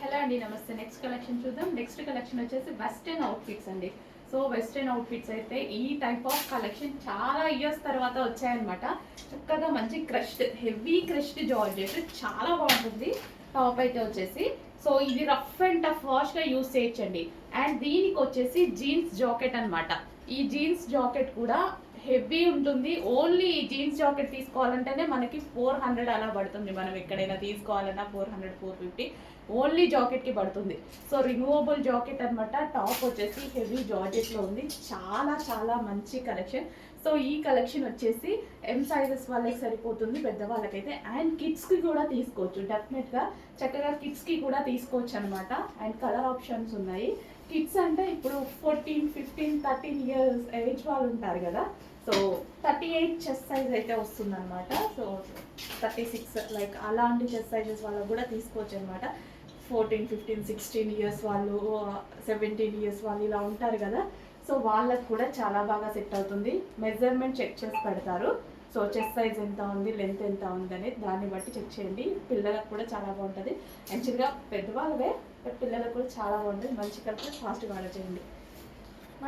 Hello అండి, నమస్తే. Next collection చూద్దాం. నెక్స్ట్ కలెక్షన్ వచ్చేసి వెస్టర్న్ అవుట్ఫిట్స్ అండి. సో వెస్టర్న్ అవుట్ఫిట్స్ అయితే ఈ టైప్ ఆఫ్ కలెక్షన్ చాలా ఇయర్స్ తర్వాత వచ్చాయన్నమాట. చక్కగా మంచి క్రష్డ్, హెవీ క్రష్డ్ జార్జెట్ చాలా బాగుంటుంది. టాప్ అయితే వచ్చేసి సో ఇది రఫ్ అండ్ టఫ్ వాష్గా యూస్ చేయొచ్చండి. అండ్ దీనికి వచ్చేసి జీన్స్ జాకెట్ అనమాట. ఈ జీన్స్ జాకెట్ కూడా హెవీ ఉంటుంది. ఓన్లీ ఈ జీన్స్ జాకెట్ తీసుకోవాలంటేనే మనకి 400 అలా పడుతుంది. మనం ఎక్కడైనా తీసుకోవాలన్నా 400 450 ఓన్లీ జాకెట్కి పడుతుంది. సో రిమూవబుల్ జాకెట్ అనమాట. టాప్ వచ్చేసి హెవీ జార్జెట్లో ఉంది. చాలా చాలా మంచి కలెక్షన్. సో ఈ కలెక్షన్ వచ్చేసి ఎం సైజెస్ వాళ్ళకి సరిపోతుంది, పెద్దవాళ్ళకైతే. అండ్ కిడ్స్కి కూడా తీసుకోవచ్చు, డెఫినెట్గా చక్కగా కిడ్స్కి కూడా తీసుకోవచ్చు అనమాట. అండ్ కలర్ ఆప్షన్స్ ఉన్నాయి. కిడ్స్ అంటే ఇప్పుడు 14 15 13 ఇయర్స్ ఏజ్ వాళ్ళు ఉంటారు కదా. సో 38 చెస్ట్ సైజ్ అయితే వస్తుంది అనమాట. సో 36 లైక్ అలాంటి చెస్ట్ సైజెస్ వాళ్ళకు కూడా తీసుకోవచ్చు అనమాట. 14 15 16 ఇయర్స్ వాళ్ళు, 17 ఇయర్స్ వాళ్ళు ఇలా ఉంటారు కదా. సో వాళ్ళకు కూడా చాలా బాగా సెట్ అవుతుంది. మెజర్మెంట్ చెక్ చేసి పెడతారు. సో చెస్ట్ సైజ్ ఎంత ఉంది, లెంత్ ఎంత ఉంది అనేది దాన్ని బట్టి చెక్ చేయండి. పిల్లలకు కూడా చాలా బాగుంటుంది. యాక్చువల్గా పెద్దవాళ్ళవే, బట్ పిల్లలకు కూడా చాలా బాగుంటుంది. మంచి కలిపి ఫాస్ట్గా ఆర్డర్ చేయండి.